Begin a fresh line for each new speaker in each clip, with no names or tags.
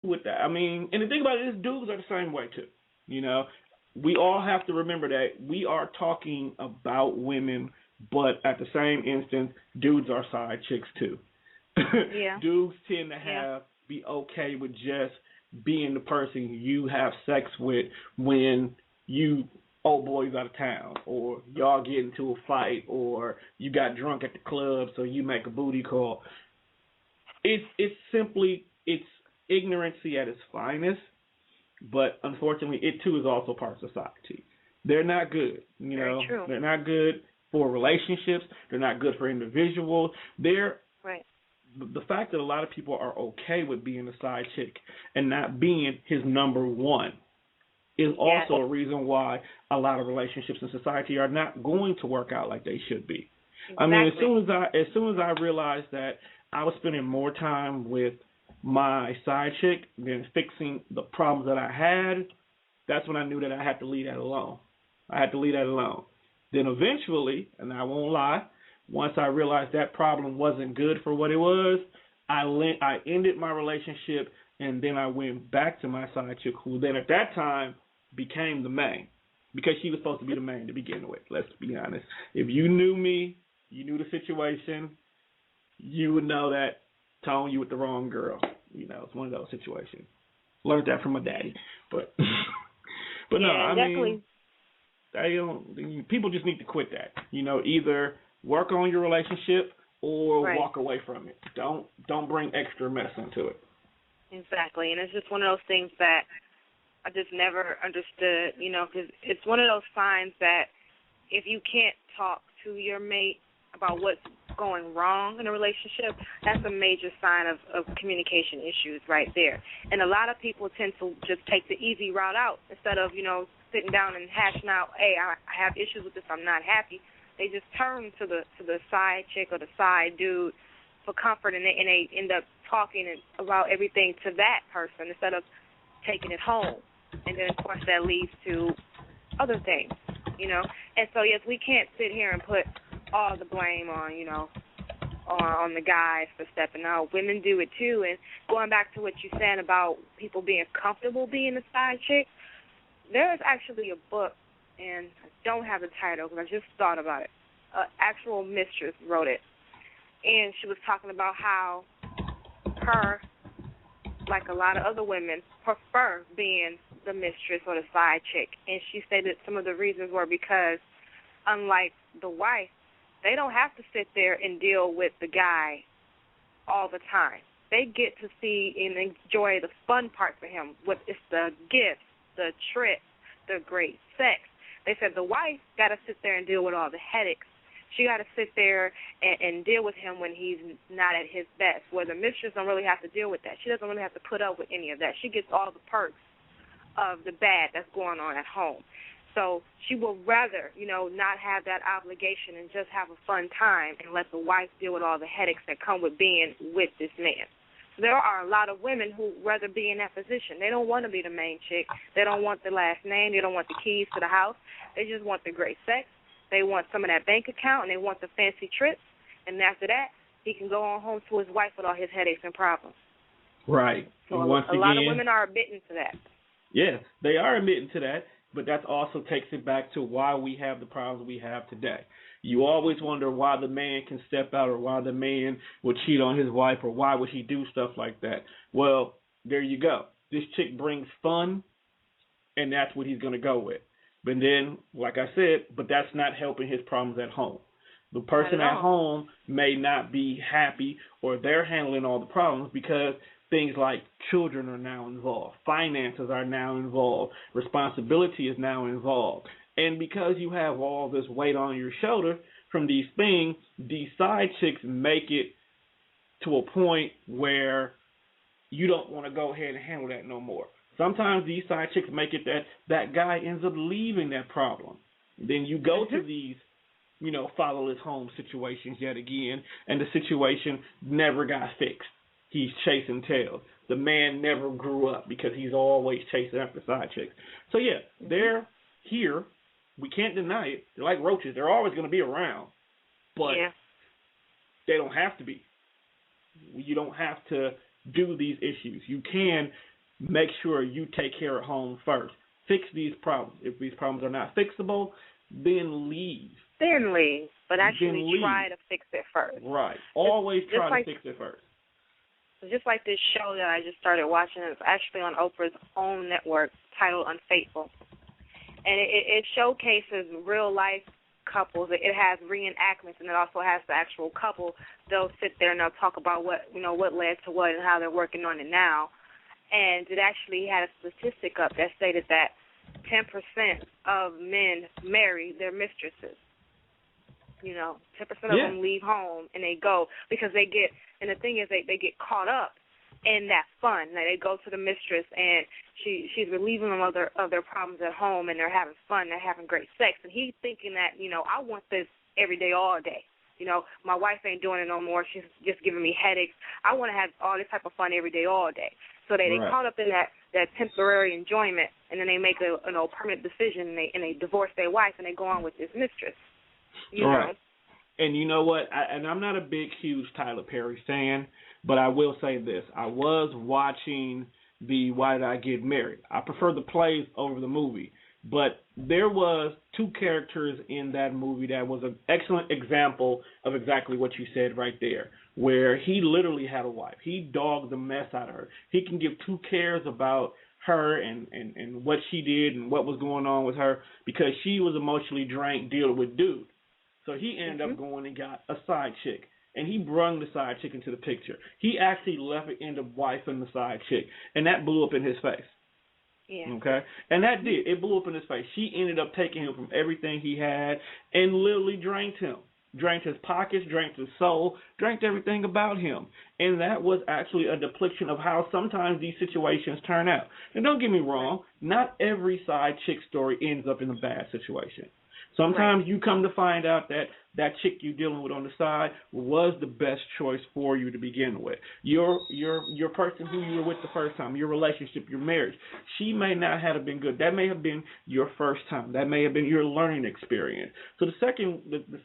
with that. I mean, and the thing about it is, dudes are the same way too. You know, we all have to remember that we are talking about women, but at the same instance, dudes are side chicks too.
Yeah.
Dudes tend to
Yeah.
be okay with just being the person you have sex with when you old boys out of town, or y'all get into a fight, or you got drunk at the club, so you make a booty call. It's simply it's ignorancy at its finest, but unfortunately, it too is also part of society. They're not good, you
Very
know.
true.
They're not good for relationships. They're not good for individuals. They're
Right.
the fact that a lot of people are okay with being a side chick and not being his number one is
Yes.
also a reason why a lot of relationships in society are not going to work out like they should be. I mean,
Exactly.
as soon as I realized that I was spending more time with my side chick than fixing the problems that I had, that's when I knew that I had to leave that alone. I had to leave that alone. Then eventually, and I won't lie, once I realized that problem wasn't good for what it was, I ended my relationship, and then I went back to my side chick, who then at that time became the main, because she was supposed to be the main to begin with. Let's be honest. If you knew me, you knew the situation, you would know that Tone, you with the wrong girl. You know, it's one of those situations. Learned that from my daddy, but but no,
Yeah,
I mean,
definitely.
they don't. People just need to quit that. You know, either work on your relationship or
Right.
walk away from it. Don't bring extra mess into it.
Exactly. And it's just one of those things that I just never understood, because it's one of those signs that if you can't talk to your mate about what's going wrong in a relationship, that's a major sign of communication issues right there. And a lot of people tend to just take the easy route out instead of, sitting down and hashing out, hey, I have issues with this, I'm not happy. They just turn to the side chick or the side dude for comfort, and they end up talking about everything to that person instead of taking it home. And then, of course, that leads to other things, And so, yes, we can't sit here and put all the blame on, on the guys for stepping out. Women do it too. And going back to what you said about people being comfortable being a side chick, there is actually a book, and I don't have the title because I just thought about it. An actual mistress wrote it, and she was talking about how her, like a lot of other women, prefer being the mistress or the side chick. And she stated some of the reasons were because, unlike the wife, they don't have to sit there and deal with the guy all the time. They get to see and enjoy the fun parts of him, with it's the gifts, the trips, the great sex. They said the wife got to sit there and deal with all the headaches. She got to sit there and deal with him when he's not at his best, where the mistress don't really have to deal with that. She doesn't really have to put up with any of that. She gets all the perks of the bad that's going on at home. So she would rather, not have that obligation and just have a fun time and let the wife deal with all the headaches that come with being with this man. So there are a lot of women who rather be in that position. They don't want to be the main chick. They don't want the last name. They don't want the keys to the house. They just want the great sex. They want some of that bank account, and they want the fancy trips. And after that, he can go on home to his wife with all his headaches and problems.
Right.
So
And once
a lot of
again,
women are admitting to that.
yes, they are admitting to that, but that also takes it back to why we have the problems we have today. You always wonder why the man can step out, or why the man would cheat on his wife, or why would he do stuff like that. Well, there you go. This chick brings fun, and that's what he's going to go with. But then, like I said, but that's not helping his problems at home. The
Not
person
at
at
all.
home may not be happy, or they're handling all the problems because things like children are now involved, finances are now involved, responsibility is now involved. And because you have all this weight on your shoulder from these things, these side chicks make it to a point where you don't want to go ahead and handle that no more. Sometimes these side chicks make it that guy ends up leaving that problem. Then you go to these, fatherless home situations yet again, and the situation never got fixed. He's chasing tails. The man never grew up because he's always chasing after side chicks. So yeah, they're here. We can't deny it. They're like roaches. They're always going to be around, but they don't have to be. You don't have to do these issues. You can make sure you take care of home first. Fix these problems. If these problems are not fixable, then leave.
Then leave, but actually try to fix it first.
Right. Always try to fix it first.
Just like this show that I just started watching, it's actually on Oprah's own network titled Unfaithful. And it showcases real life couples. It has reenactments, and it also has the actual couple. They'll sit there and they'll talk about what led to what and how they're working on it now. And it actually had a statistic up that stated that 10% of men marry their mistresses. 10% of them leave home and they go because they get, and the thing is they get caught up in that fun. They go to the mistress and she's relieving them of their problems at home, and they're having fun, they're having great sex, and he's thinking that, I want this every day, all day. My wife ain't doing it no more. She's just giving me headaches. I want to have all this type of fun every day, all day. So they caught up in that temporary enjoyment, and then they make a permanent decision, and they divorce their wife, and they go on with this mistress. You know?
And you know what? I'm not a big, huge Tyler Perry fan, but I will say this. I was watching the Why Did I Get Married? I prefer the plays over the movie. But there was two characters in that movie that was an excellent example of exactly what you said right there, where he literally had a wife. He dogged the mess out of her. He can give two cares about her and what she did and what was going on with her because she was emotionally drained dealing with dude. So he ended up going and got a side chick, and he brung the side chick into the picture. He actually left it in the wife and the side chick, and that blew up in his face.
Yeah.
Okay? And that did. It blew up in his face. She ended up taking him from everything he had and literally drained him. Drained his pockets, drained his soul, drained everything about him. And that was actually a depiction of how sometimes these situations turn out. And don't get me wrong, not every side chick story ends up in a bad situation. Sometimes you come to find out that chick you're dealing with on the side was the best choice for you to begin with. Your person who you were with the first time, your relationship, your marriage, she may not have been good. That may have been your first time. That may have been your learning experience. So the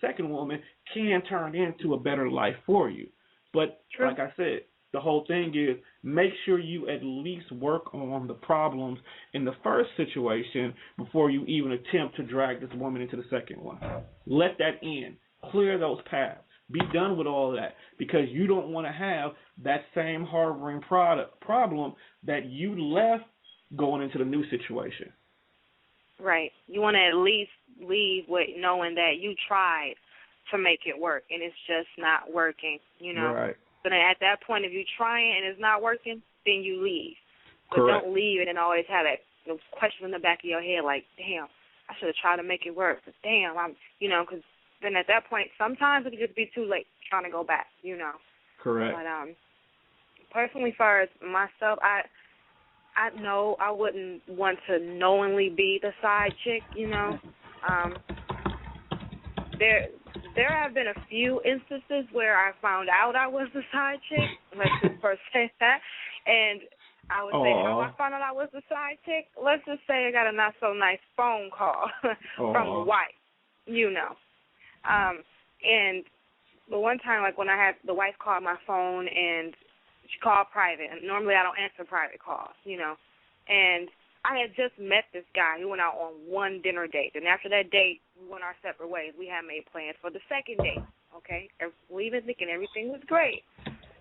second woman can turn into a better life for you. But like I said, the whole thing is make sure you at least work on the problems in the first situation before you even attempt to drag this woman into the second one. Let that end. Clear those paths. Be done with all of that because you don't want to have that same harboring problem that you left going into the new situation.
Right. You want to at least leave with knowing that you tried to make it work and it's just not working,
Right.
So then at that point, if you're trying and it's not working, then you leave. But
Correct.
don't leave and always have that question in the back of your head like, damn, I should have tried to make it work. But damn, because then at that point, sometimes it could just be too late trying to go back,
Correct.
But personally, as far as myself, I know I wouldn't want to knowingly be the side chick, There have been a few instances where I found out I was the side chick. Let's just first say that. And I would say how I found out I was the side chick. Let's just say I got a not so nice phone call from the wife, And the one time, like when I had the wife call my phone and she called private. And normally I don't answer private calls, And I had just met this guy. We went out on one dinner date. And after that date, we went our separate ways. We had made plans for the second date, okay? Leaving thinking everything was great.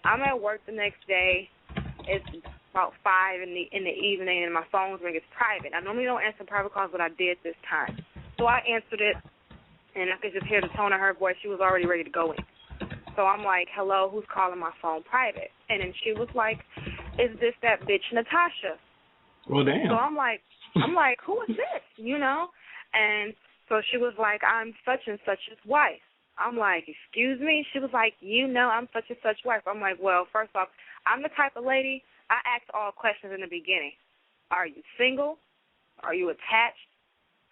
I'm at work the next day. It's about 5 in the evening, and my phone's ringing. It's private. I normally don't answer private calls, but I did this time. So I answered it, and I could just hear the tone of her voice. She was already ready to go in. So I'm like, hello, who's calling my phone private? And then she was like, is this that bitch Natasha?
Well, damn.
So I'm like, who is this? And so she was like, I'm such and such's wife. I'm like, excuse me? She was like, I'm such and such wife. I'm like, well, first off, I'm the type of lady, I ask all questions in the beginning. Are you single? Are you attached?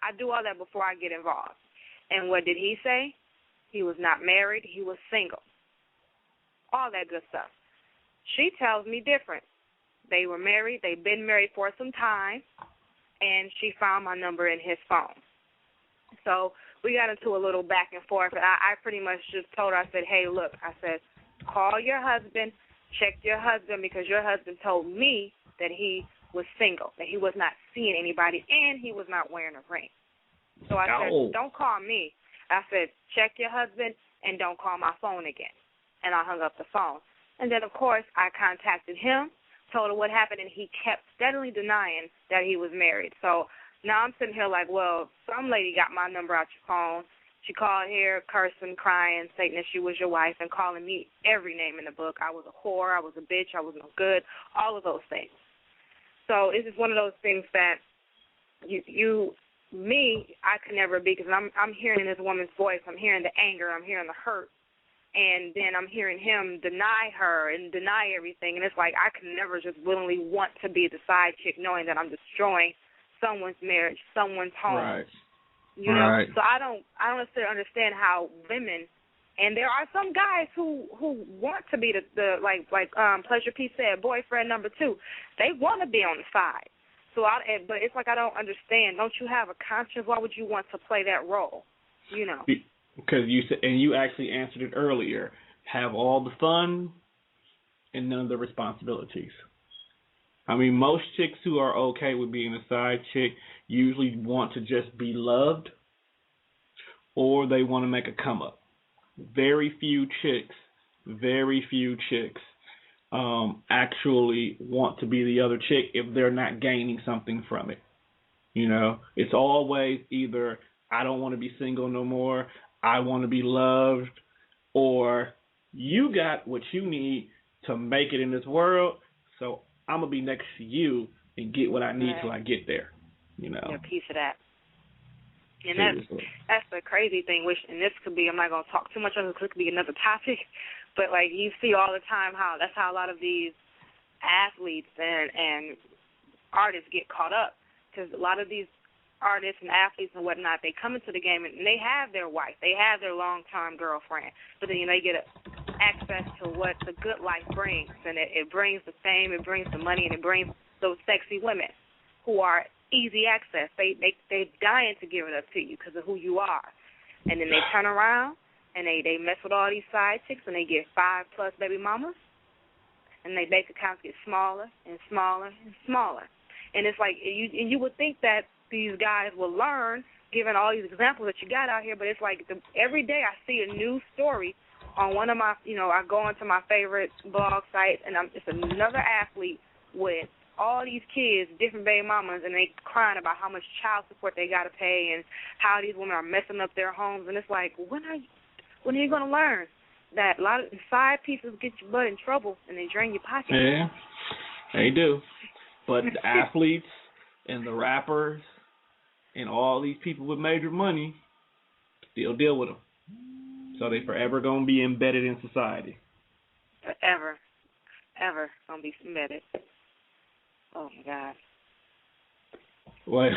I do all that before I get involved. And what did he say? He was not married. He was single. All that good stuff. She tells me different. They were married. They've been married for some time, and she found my number in his phone. So we got into a little back and forth, and I pretty much just told her, I said, hey, look, I said, call your husband, check your husband, because your husband told me that he was single, that he was not seeing anybody, and he was not wearing a ring. So I said, don't call me. I said, check your husband and don't call my phone again. And I hung up the phone. And then, of course, I contacted him, told him what happened, and he kept steadily denying that he was married. So now I'm sitting here like, well, some lady got my number out your phone. She called here cursing, crying, saying that she was your wife and calling me every name in the book. I was a whore, I was a bitch, I was no good, all of those things. So it's just one of those things that I could never be, because I'm hearing this woman's voice. I'm hearing the anger. I'm hearing the hurt. And then I'm hearing him deny her and deny everything. And it's like I could never just willingly want to be the side chick knowing that I'm destroying someone's marriage, someone's home.
Right.
You know? So I don't necessarily understand how women, and there are some guys who want to be the Pleasure P said, boyfriend number 2. They want to be on the side. But it's like I don't understand. Don't you have a conscience? Why would you want to play that role? You know.
Because you said, and you actually answered it earlier. Have all the fun and none of the responsibilities. I mean, most chicks who are okay with being a side chick usually want to just be loved, or they want to make a come up. Very few chicks actually want to be the other chick if they're not gaining something from it. You know, it's always either I don't want to be single no more, I want to be loved, or you got what you need to make it in this world, so I'm going to be next to you and get what I need till I get there. You know,
a piece of that. And that's the crazy thing, and this could be, I'm not going to talk too much on it because it could be another topic, but like you see all the time that's how a lot of these athletes and artists get caught up, because a lot of these artists and athletes and whatnot, they come into the game and they have their wife, they have their long-time girlfriend, but then they get access to what the good life brings, and it brings the fame, it brings the money, and it brings those sexy women who are easy access. They're dying to give it up to you because of who you are. And then they turn around and they mess with all these side chicks and they get 5+ baby mamas, and their bank accounts get smaller and smaller and smaller. And it's like, you would think that these guys will learn, given all these examples that you got out here, but it's like every day I see a new story on one of my, I go onto my favorite blog sites, and it's another athlete with all these kids, different baby mamas, and they crying about how much child support they got to pay and how these women are messing up their homes. And it's like, when are you going to learn that a lot of side pieces get your butt in trouble and they drain your pocket?
Yeah, they do. But the athletes and the rappers and all these people with major money still deal with them. So they forever going to be embedded in society.
Forever going to be embedded. Oh, my God.
Wait,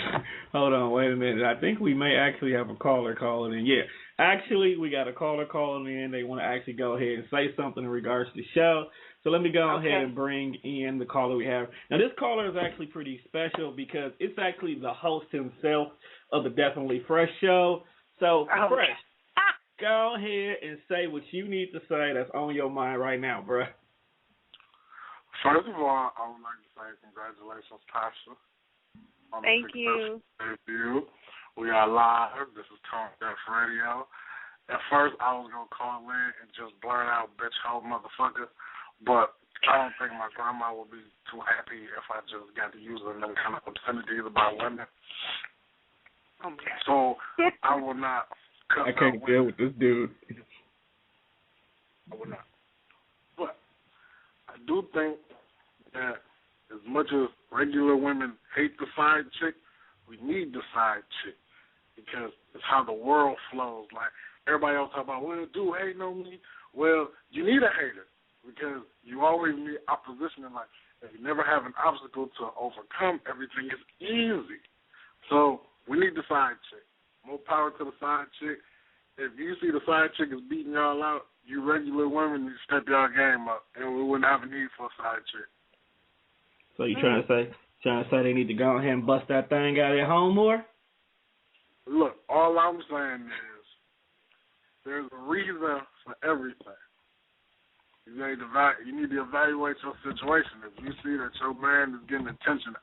hold on, wait a minute. I think we may actually have a caller calling in. Yeah, actually, we got a caller calling in. They want to actually go ahead and say something in regards to the show. So let me go ahead and bring in the caller we have. Now, this caller is actually pretty special because it's actually the host himself of the Definitely Fresh show. So, Fresh, go ahead and say what you need to say that's on your mind right now, bruh.
First of all, I would like to say congratulations, Tasha.
Thank you.
Debut. We are live. This is Tone Deaf Radio. At first, I was going to call in and just blurt out, bitch, hoe, motherfucker. But I don't think my grandma would be too happy if I just got to use them kind of obscenities about women. So I will not cut
I can't deal with this dude.
I will not. But I do think that as much as regular women hate the side chick, we need the side chick because it's how the world flows. Like everybody else talk about, well, do hate on me? Well, you need a hater because you always need opposition in life. If you never have an obstacle to overcome, everything is easy. So we need the side chick. More power to the side chick. If you see the side chick is beating y'all out, you regular women need to step y'all game up, and we wouldn't have a need for a side chick.
So you trying to say they need to go ahead and bust that thing out at home more?
Look, all I'm saying is there's a reason for everything. You need to evaluate your situation. If you see that your man is getting attention